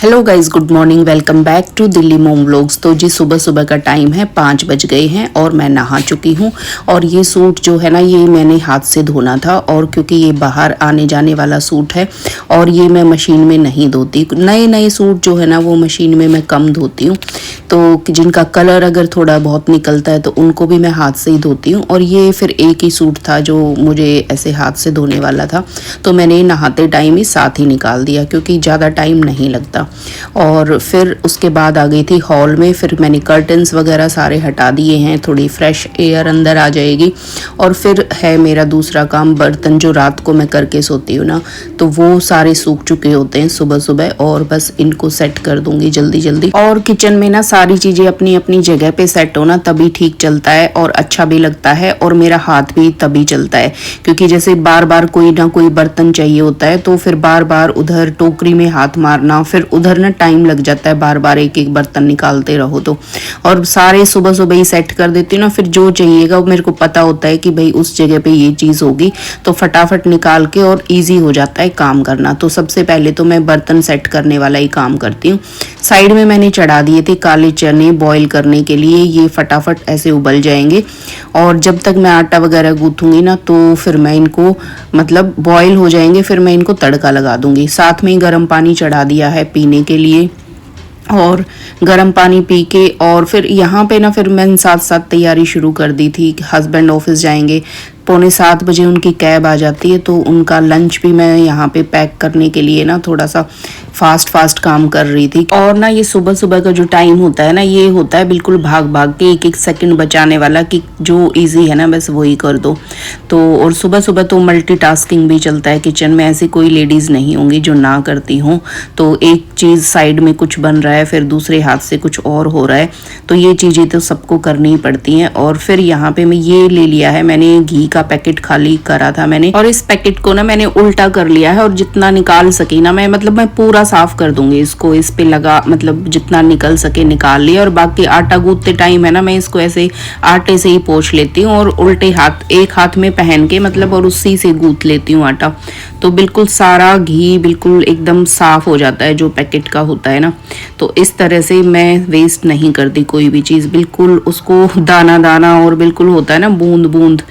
Hello guys, good morning. Welcome back to Delhi mom vlogs. तो जी सुबह सुबह का टाइम है, 5 बज गए हैं और मैं नहा चुकी हूँ। और ये सूट जो है ना, ये मैंने हाथ से धोना था, और क्योंकि ये बाहर आने जाने वाला सूट है और ये मैं मशीन में नहीं धोती। नए नए सूट जो है ना वो मशीन में मैं कम धोती हूँ, तो जिनका कलर अगर थोड़ा बहुत निकलता है तो उनको भी मैं हाथ से ही धोती हूँ। और ये फिर एक ही सूट था जो मुझे ऐसे हाथ से धोने वाला था, तो मैंने नहाते टाइम ही साथ ही निकाल दिया क्योंकि ज़्यादा टाइम नहीं लगता। और फिर उसके बाद आ गई थी हॉल में। फिर मैंने कर्टन्स वगैरह सारे हटा दिए हैं, थोड़ी फ्रेश एयर अंदर आ जाएगी। और फिर है मेरा दूसरा काम, बर्तन जो रात को मैं करके सोती हूँ ना, तो वो सारे सूख चुके होते हैं सुबह सुबह, और बस इनको सेट कर दूंगी जल्दी जल्दी। और किचन में ना सारी चीज़ें अपनी अपनी जगह पे सेट हो ना, तभी ठीक चलता है और अच्छा भी लगता है, और मेरा हाथ भी तभी चलता है। क्योंकि जैसे बार बार कोई ना कोई बर्तन चाहिए होता है, तो फिर बार बार उधर टोकरी में हाथ मारना, फिर उधर ना टाइम लग जाता है, बार बार एक एक बर्तन निकालते रहो तो। और सारे सुबह सुबह ही सेट कर देती हूँ ना, फिर जो चाहिएगा वो मेरे को पता होता है कि भाई उस जगह पे ये चीज़ होगी, तो फटाफट निकाल के और इजी हो जाता है काम करना। तो सबसे पहले तो मैं बर्तन सेट करने वाला ही काम करती हूँ। साइड में मैंने चढ़ा दिए थे काले चने बॉईल करने के लिए, ये फटाफट ऐसे उबल जाएंगे। और जब तक मैं आटा वगैरह गूंथूंगी ना, तो फिर मैं इनको मतलब बॉईल हो जाएंगे, फिर मैं इनको तड़का लगा दूंगी। साथ में ही गर्म पानी चढ़ा दिया है पीने के लिए, और गर्म पानी पी के और फिर यहाँ पे ना फिर मैंने साथ साथ तैयारी शुरू कर दी थी। हस्बैंड ऑफिस जाएंगे, 6:45 बजे उनकी कैब आ जाती है, तो उनका लंच भी मैं यहाँ पे पैक करने के लिए ना थोड़ा सा फास्ट काम कर रही थी। और ना ये सुबह सुबह का जो टाइम होता है ना, ये होता है बिल्कुल भाग भाग के एक एक सेकंड बचाने वाला, कि जो इजी है ना बस वही कर दो। तो और सुबह सुबह तो मल्टीटास्किंग भी चलता है किचन में, ऐसी कोई लेडीज़ नहीं होंगी जो ना करती हों। तो एक चीज़ साइड में कुछ बन रहा है, फिर दूसरे हाथ से कुछ और हो रहा है, तो ये चीज़ें तो सबको करनी ही पड़ती हैं। और फिर यहाँ पे मैं ये ले लिया है, मैंने घी का पैकेट खाली करा था मैंने, और इस पैकेट को ना मैंने उल्टा कर लिया है, और जितना निकाल सकी ना मैं पूरा साफ कर दूंगी इसको। इस पे लगा जितना निकल सके निकाल लिया। और बाकी आटा गूंथते टाइम है ना, मैं इसको ऐसे आटे से ही पोंछ लेती हूँ, और उल्टे हाथ एक हाथ में पहन के और उसी से गूंथ लेती हूँ आटा। तो बिल्कुल सारा घी बिल्कुल एकदम साफ हो जाता है जो पैकेट का होता है ना। तो इस तरह से मैं वेस्ट नहीं करती कोई भी चीज़, बिल्कुल उसको दाना दाना और बिल्कुल होता है ना बूंद बूंद,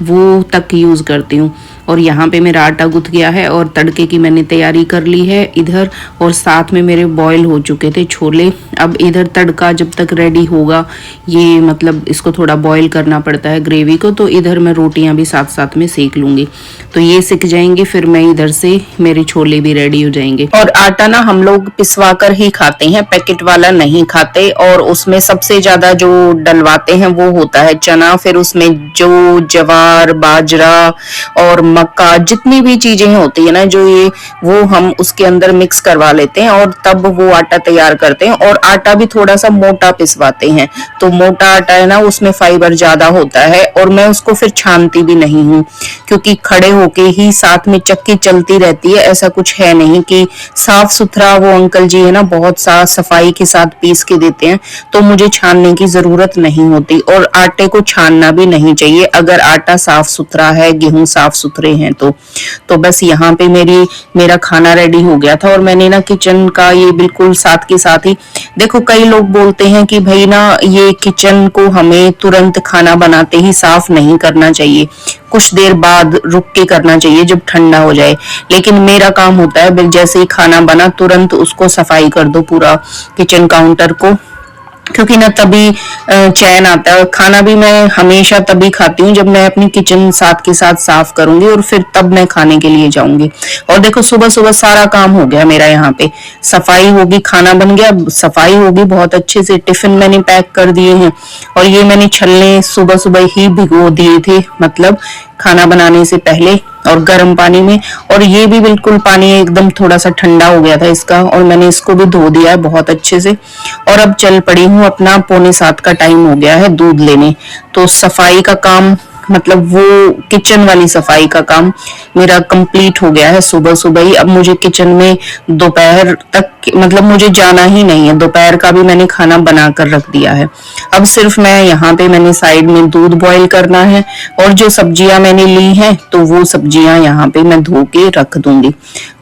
वो तक यूज़ करती हूँ। और यहाँ पे मेरा आटा गुथ गया है और तड़के की मैंने तैयारी कर ली है इधर, और साथ में मेरे बॉईल हो चुके थे छोले। अब इधर तड़का जब तक रेडी होगा, ये इसको थोड़ा बॉईल करना पड़ता है ग्रेवी को, तो इधर मैं रोटियां भी साथ साथ में सेक लूँगी। तो ये सिक जाएंगे, फिर मैं इधर से मेरे छोले भी रेडी हो जाएंगे। और आटा ना हम लोग पिसवा कर ही खाते हैं, पैकेट वाला नहीं खाते। और उसमें सबसे ज्यादा जो डलवाते हैं वो होता है चना, फिर उसमें जो ज्वार बाजरा और मक्का, जितनी भी चीजें होती है ना जो ये, वो हम उसके अंदर मिक्स करवा लेते हैं और तब वो आटा तैयार करते हैं। और आटा भी थोड़ा सा मोटा पिसवाते हैं, तो मोटा आटा है ना उसमें फाइबर ज्यादा होता है। और मैं उसको फिर छानती भी नहीं हूँ, क्योंकि खड़े होके ही साथ में चक्की चलती रहती है, ऐसा कुछ है नहीं कि साफ सुथरा। वो अंकल जी है ना बहुत साफ सफाई के साथ पीस के देते हैं, तो मुझे छानने की जरूरत नहीं होती। और आटे को छानना भी नहीं चाहिए अगर आटा साफ सुथरा है, गेहूं साफ सुथरे हैं तो बस यहाँ पे मेरा खाना रेडी हो गया था। और मैंने ना किचन का ये बिल्कुल साथ के साथ ही, देखो कई लोग बोलते हैं कि भाई ना ये किचन को हमें तुरंत खाना बनाते ही साफ नहीं करना चाहिए, कुछ देर बाद रुक के करना चाहिए जब ठंडा हो जाए। लेकिन मेरा काम होता है जैसे ही खाना बना तुरंत उसको सफाई कर दो पूरा किचन काउंटर को, क्योंकि ना तभी चैन आता है। खाना भी मैं हमेशा तभी खाती हूँ जब मैं अपनी किचन साथ के साथ साफ करूंगी, और फिर तब मैं खाने के लिए जाऊंगी। और देखो सुबह सुबह सारा काम हो गया मेरा, यहाँ पे सफाई होगी, खाना बन गया, सफाई होगी बहुत अच्छे से, टिफिन मैंने पैक कर दिए हैं। और ये मैंने छलने सुबह सुबह ही भिगो दिए थे, खाना बनाने से पहले, और गर्म पानी में। और ये भी बिल्कुल पानी एकदम थोड़ा सा ठंडा हो गया था इसका, और मैंने इसको भी धो दिया है बहुत अच्छे से। और अब चल पड़ी हूँ, अपना 6:45 का टाइम हो गया है दूध लेने। तो सफाई का काम वो किचन वाली सफाई का काम मेरा कंप्लीट हो गया है सुबह सुबह ही। अब मुझे किचन में दोपहर तक मुझे जाना ही नहीं है, दोपहर का भी मैंने खाना बनाकर रख दिया है। अब सिर्फ मैं यहाँ पे मैंने साइड में दूध बॉईल करना है, और जो सब्जियां मैंने ली हैं तो वो सब्जियां यहाँ पे मैं धो के रख दूंगी।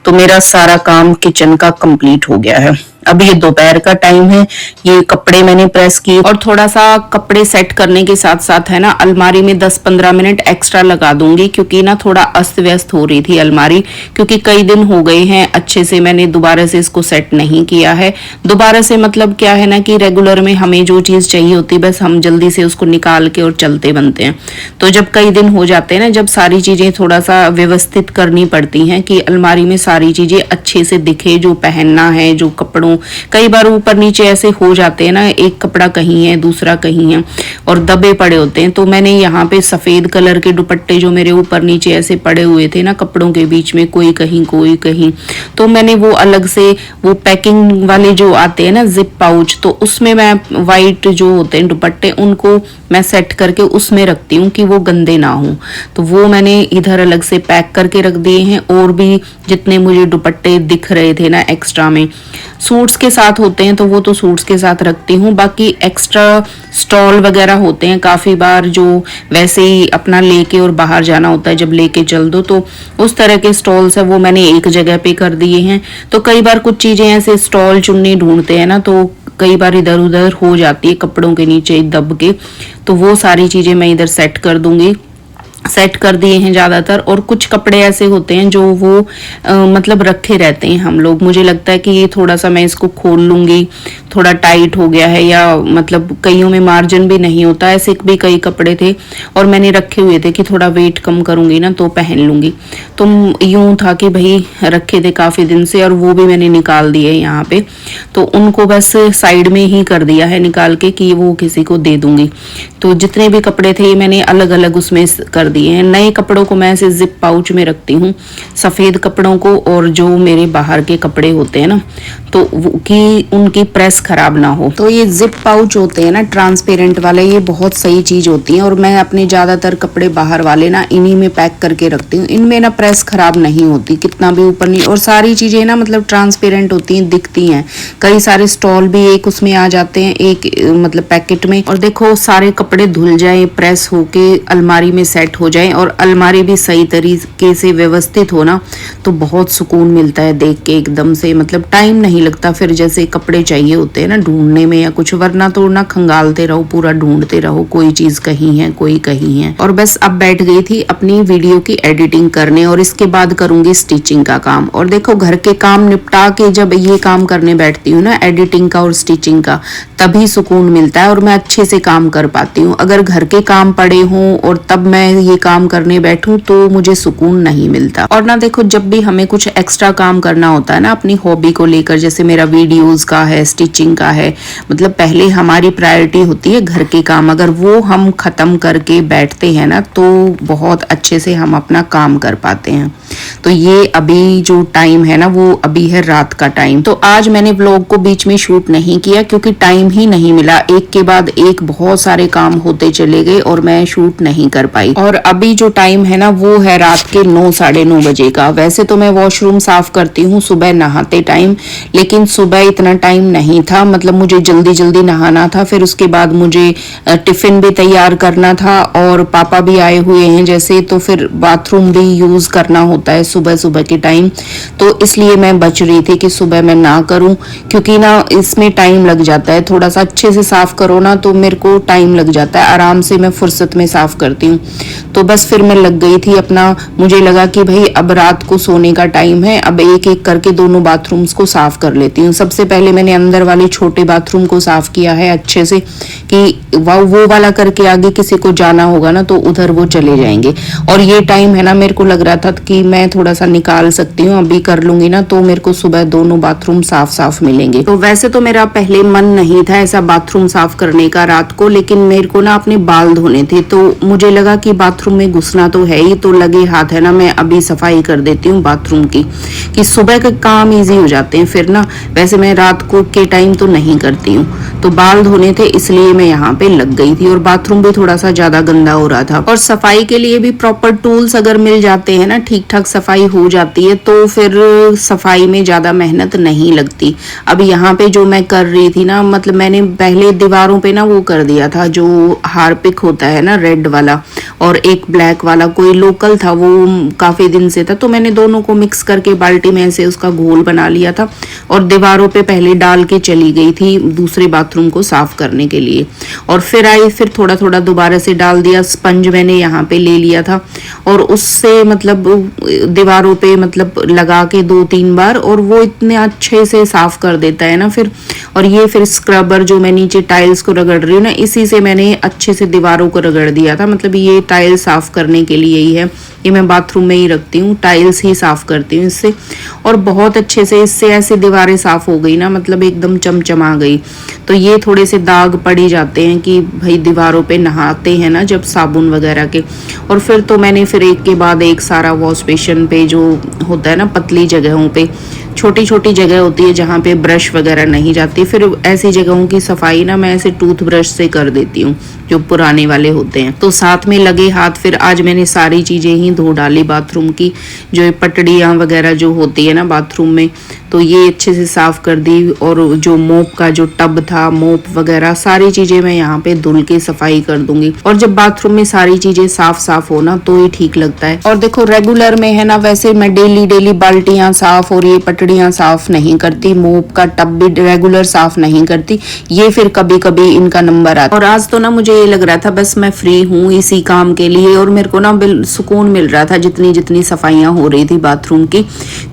तो मेरा सारा काम किचन का कंप्लीट हो गया है। अब ये दोपहर का टाइम है, ये कपड़े मैंने प्रेस किए और थोड़ा सा कपड़े सेट करने के साथ साथ है ना अलमारी में 10-15 मिनट एक्स्ट्रा लगा दूंगी, क्योंकि ना थोड़ा अस्त व्यस्त हो रही थी अलमारी, क्योंकि कई दिन हो गए हैं अच्छे से मैंने दोबारा से इसको सेट नहीं किया है। दोबारा से मतलब क्या है ना कि रेगुलर में हमें जो चीज चाहिए होती बस हम जल्दी से उसको निकाल के और चलते बनते हैं। तो जब कई दिन हो जाते हैं ना, जब सारी चीजें थोड़ा सा व्यवस्थित करनी पड़ती हैं कि अलमारी में सारी चीजें अच्छे से दिखे, जो पहनना है, जो कपड़ों, कई बार ऊपर नीचे ऐसे हो जाते हैं ना, एक कपड़ा कहीं है दूसरा कहीं है और दबे पड़े होते हैं। तो मैंने यहाँ पे सफेद कलर के दुपट्टे जो मेरे ऊपर नीचे ऐसे पड़े हुए थे ना कपड़ों के बीच में, कोई कहीं, तो मैंने वो अलग से वो पैकिंग वाले जो आते हैं ना जिप पाउच, तो उसमें मैं वाइट जो होते हैं दुपट्टे उनको मैं सेट करके उसमें रखती हूँ कि वो गंदे ना हो। तो वो मैंने इधर अलग से पैक करके रख दिए हैं। और भी जितने मुझे दुपट्टे दिख रहे थे ना एक्स्ट्रा में, सूट्स के साथ होते हैं तो वो तो सूट्स के साथ रखती हूँ, बाकी एक्स्ट्रा स्टॉल वगैरह होते हैं काफी बार जो वैसे ही अपना लेके और बाहर जाना होता है, जब लेके चल दो, तो उस तरह के स्टॉल्स है वो मैंने एक जगह पे कर दिए हैं। तो कई बार कुछ चीजें ऐसे स्टॉल चुन्नी ढूंढते हैं ना, तो कई बार इधर उधर हो जाती है कपड़ों के नीचे दब के, तो वो सारी चीजें मैं इधर सेट कर दूंगी। सेट कर दिए हैं ज्यादातर। और कुछ कपड़े ऐसे होते हैं जो वो मतलब रखे रहते हैं हम लोग, मुझे लगता है कि ये थोड़ा सा मैं इसको खोल लूंगी, थोड़ा टाइट हो गया है, या मतलब कईयों में मार्जिन भी नहीं होता, ऐसे भी कई कपड़े थे और मैंने रखे हुए थे कि थोड़ा वेट कम करूंगी ना तो पहन लूंगी। तो यूं था कि भाई रखे थे काफी दिन से और वो भी मैंने निकाल दिए यहाँ पे, तो उनको बस साइड में ही कर दिया है निकाल के कि वो किसी को दे दूंगी। तो जितने भी कपड़े थे मैंने अलग अलग उसमें कर दिए हैं। नए कपड़ों को मैं ऐसे जिप पाउच में रखती हूँ, सफेद कपड़ों को, और जो मेरे बाहर के कपड़े होते हैं ना तो कि उनकी प्रेस खराब ना हो। तो ये जिप पाउच होते हैं ना ट्रांसपेरेंट वाले, ये बहुत सही चीज होती है और मैं अपने ज्यादातर कपड़े बाहर वाले ना इन्हीं में पैक करके रखती हूँ। इनमें ना प्रेस खराब नहीं होती कितना भी ऊपर नहीं, और सारी चीजें ना मतलब ट्रांसपेरेंट होती हैं, दिखती हैं। कई सारे स्टॉल भी एक उसमें आ जाते हैं एक मतलब पैकेट में, और देखो सारे कपड़े धुल जाए, प्रेस होके अलमारी में सेट हो जाए और अलमारी भी सही तरीके से व्यवस्थित हो ना, तो बहुत सुकून मिलता है देख के एकदम से। मतलब टाइम नहीं लगता फिर जैसे कपड़े चाहिए होते हैं ना ढूंढने में या कुछ, वरना तो ना खंगालते रहो, पूरा ढूंढते रहो, कोई चीज कहीं है कोई कहीं है। और बस अब बैठ गई थी अपनी वीडियो की एडिटिंग करने और इसके बाद करूंगी स्टिचिंग का काम। और देखो घर के काम निपटा के जब ये काम करने बैठती हूँ ना एडिटिंग का और स्टिचिंग का, तभी सुकून मिलता है और मैं अच्छे से काम कर पाती हूँ। अगर घर के काम पड़े हों और तब मैं ये काम करने बैठूं तो मुझे सुकून नहीं मिलता। और ना देखो जब भी हमें कुछ एक्स्ट्रा काम करना होता है ना अपनी हॉबी को लेकर, जैसे मेरा वीडियोस का है, स्टिचिंग का है, मतलब पहले हमारी प्रायोरिटी होती है घर के काम। अगर वो हम खत्म करके बैठते हैं ना तो बहुत अच्छे से हम अपना काम कर पाते हैं। तो ये अभी जो टाइम है ना वो अभी है रात का टाइम। तो आज मैंने व्लॉग को बीच में शूट नहीं किया क्योंकि टाइम ही नहीं मिला, एक के बाद एक बहुत सारे काम होते चले गए और मैं शूट नहीं कर पाई। और अभी जो टाइम है ना वो है रात के 9 साढ़े 9 बजे का। वैसे तो मैं वॉशरूम साफ करती हूँ सुबह नहाते टाइम, लेकिन सुबह इतना टाइम नहीं था, मतलब मुझे जल्दी जल्दी नहाना था, फिर उसके बाद मुझे टिफिन भी तैयार करना था और पापा भी आए हुए हैं जैसे, तो फिर बाथरूम भी यूज करना होता है सुबह सुबह के टाइम। तो इसलिए मैं बच रही थी कि सुबह मैं ना करूं, क्योंकि ना इसमें टाइम लग जाता है, थोड़ा सा अच्छे से साफ करो ना तो मेरे को टाइम लग जाता है, आराम से मैं फुर्सत में साफ करती हूँ। तो बस फिर मैं लग गई थी अपना, मुझे लगा कि भाई अब रात को सोने का टाइम है, अब एक एक करके दोनों बाथरूम्स को साफ कर लेती हूँ। सबसे पहले मैंने अंदर वाले छोटे बाथरूम को साफ किया है अच्छे से कि वो वाला करके आगे किसी को जाना होगा ना तो उधर वो चले जाएंगे। और ये टाइम है ना मेरे को लग रहा था कि मैं थोड़ा सा निकाल सकती हूँ, अभी कर लूंगी ना तो मेरे को सुबह दोनों बाथरूम साफ साफ मिलेंगे। तो वैसे तो मेरा पहले मन नहीं था ऐसा बाथरूम साफ करने का रात को, लेकिन मेरे को ना अपने बाल धोने थे तो मुझे लगा कि बाथरूम में घुसना तो है ही, तो लगे हाथ है ना मैं अभी सफाई कर देती हूँ बाथरूम की, कि सुबह के काम इजी हो जाते हैं फिर ना। वैसे मैं रात को के टाइम तो नहीं करती हूँ, तो बाल धोने थे इसलिए मैं यहाँ पे लग गई थी, और बाथरूम भी थोड़ा सा ज्यादा गंदा हो रहा था। और सफाई के लिए भी प्रॉपर टूल्स अगर मिल जाते हैं ना, ठीक ठाक सफाई हो जाती है, तो फिर सफाई में ज्यादा मेहनत नहीं लगती। अब यहाँ पे जो मैं कर रही थी ना, मतलब मैंने पहले दीवारों पे ना वो कर दिया था, जो हार्पिक होता है ना रेड वाला, और एक ब्लैक वाला कोई लोकल था, वो काफी दिन से था, तो मैंने दोनों को मिक्स करके बाल्टी में से उसका घोल बना लिया था और दीवारों पे पहले डाल के चली गई थी दूसरे बाथरूम को साफ करने के लिए। और फिर आई, फिर थोड़ा थोड़ा दोबारा से डाल दिया, स्पंज मैंने यहाँ पे ले लिया था और उससे मतलब दीवारों पे मतलब लगा के 2-3 बार, और वो इतने अच्छे से साफ कर देता है ना फिर। और ये फिर स्क्रबर जो मैं नीचे टाइल्स को रगड़ रही हूँ ना, इसी से मैंने अच्छे से दीवारों को रगड़ दिया था। मतलब ये टाइल साफ करने के लिए ही है, ये मैं बाथरूम में ही रखती हूँ, टाइल्स ही साफ करती हूँ इससे। और बहुत अच्छे से इससे ऐसे दीवारें साफ हो गई ना, मतलब एकदम चमचमा गई। तो ये थोड़े से दाग पड़ ही जाते हैं कि भाई दीवारों पे नहाते हैं ना जब साबुन वगैरह के। और फिर तो मैंने फिर एक के बाद एक सारा वॉश बेसिन पे जो होता है ना, पतली जगहों पे, छोटी छोटी जगह होती है जहाँ पे ब्रश वगैरह नहीं जाती, फिर ऐसी जगहों की सफाई ना मैं ऐसे टूथ ब्रश से कर देती हूँ, जो पुराने वाले होते हैं। तो साथ में लगे हाथ फिर आज मैंने सारी चीजें ही धो डाली बाथरूम की, जो पटड़ियाँ वगैरह जो होती है ना बाथरूम में, तो ये अच्छे से साफ कर दी। और जो मोप का जो टब था, मोप वगैरह सारी चीजें मैं यहाँ पे धुल के सफाई कर दूंगी। और जब बाथरूम में सारी चीजें साफ साफ हो ना, तो ही ठीक लगता है। और देखो रेगुलर में है ना, वैसे मैं डेली बाल्टियां साफ और ये पटड़ियां साफ नहीं करती, मोप का टब भी रेगुलर साफ नहीं करती, ये फिर कभी कभी इनका नंबर आता। और आज तो ना मुझे ये लग रहा था बस मैं फ्री हूँ इसी काम के लिए, और मेरे को ना सुकून मिल रहा था जितनी जितनी सफाइयां हो रही थी बाथरूम की,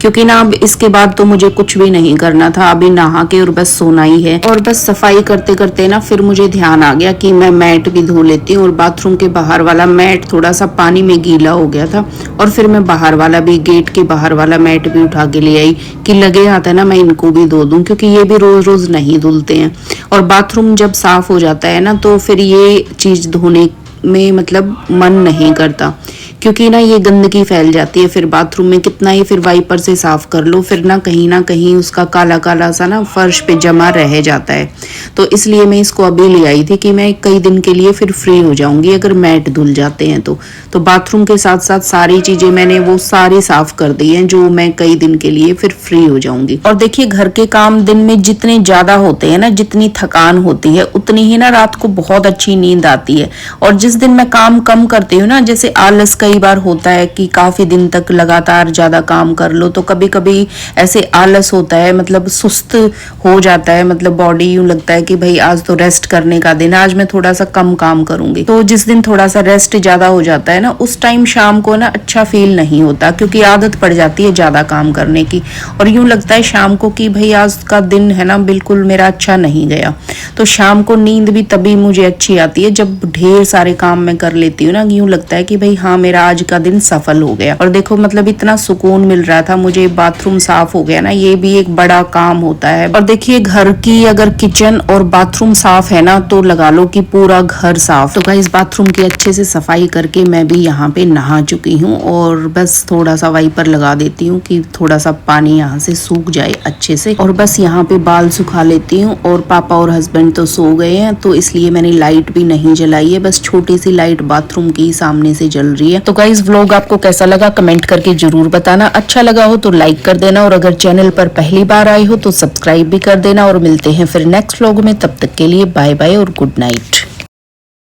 क्योंकि ना अब इसके बाद तो मुझे कुछ भी नहीं करना था, अभी नहा के और बस सोना ही है। और बस सफाई करते करते ना फिर मुझे ध्यान आ गया कि मैं मैट भी धो लेती हूँ, और बाथरूम के बाहर वाला मैट थोड़ा सा पानी में गीला हो गया था, और फिर मैं बाहर वाला भी, गेट के बाहर वाला मैट भी उठा के ले आई कि लगे हाथ है ना मैं इनको भी धो दूं, क्योंकि ये भी रोज रोज नहीं धुलते हैं। और बाथरूम जब साफ हो जाता है ना, तो फिर ये चीज धोने में मतलब मन नहीं करता, क्योंकि ना ये गंदगी फैल जाती है फिर बाथरूम में, कितना ही फिर वाइपर से साफ कर लो, फिर ना कहीं उसका काला काला सा ना फर्श पे जमा रह जाता है। तो इसलिए मैं इसको अभी ले आई थी कि मैं कई दिन के लिए फिर फ्री हो जाऊंगी अगर मैट धुल जाते हैं तो बाथरूम के साथ साथ सारी चीजें मैंने वो सारी साफ कर दी हैं, जो मैं कई दिन के लिए फिर फ्री हो जाऊंगी। और देखिए घर के काम दिन में जितने ज्यादा होते हैं ना, जितनी थकान होती है, उतनी ही ना रात को बहुत अच्छी नींद आती है। और जिस दिन मैं काम कम करती हूँ ना, जैसे आलस कई बार होता है कि काफी दिन तक लगातार ज्यादा काम कर लो, तो कभी कभी ऐसे आलस होता है, मतलब सुस्त हो जाता है, मतलब बॉडी यूं लगता है कि भाई आज तो रेस्ट करने का दिन है, आज मैं थोड़ा सा कम काम करूंगी। तो जिस दिन थोड़ा सा रेस्ट ज्यादा हो जाता है ना, उस टाइम शाम को ना अच्छा फील नहीं होता, क्योंकि आदत पड़ जाती है ज्यादा काम करने की, और यूं लगता है शाम को कि भाई आज का दिन है ना बिल्कुल मेरा अच्छा नहीं गया। तो शाम को नींद भी तभी मुझे अच्छी आती है जब ढेर सारे काम मैं कर लेती हूँ ना, यूं लगता है कि भाई हाँ मेरा आज का दिन सफल हो गया। और देखो मतलब इतना सुकून मिल रहा था मुझे, बाथरूम साफ हो गया ना, ये भी एक बड़ा काम होता है। और देखिए घर की अगर किचन और बाथरूम साफ है ना, तो लगा लो कि पूरा घर साफ। तो गाइस बाथरूम की अच्छे से सफाई करके मैं भी यहाँ पे नहा चुकी हूँ, और बस थोड़ा सा वाइपर लगा देती हूँ कि थोड़ा सा पानी यहाँ से सूख जाए अच्छे से, और बस यहाँ पे बाल सुखा लेती हूँ। और पापा और हस्बैंड तो सो गए हैं, तो इसलिए मैंने लाइट भी नहीं जलाई है, बस छोटी सी लाइट बाथरूम की सामने से जल रही है। तो गाइस व्लॉग आपको कैसा लगा कमेंट करके जरूर बताना, अच्छा लगा हो तो लाइक कर देना, और अगर चैनल पर पहली बार आए हो तो सब्सक्राइब भी कर देना। और मिलते हैं फिर नेक्स्ट व्लॉग में, तब तक के लिए बाय बाय और गुड नाइट।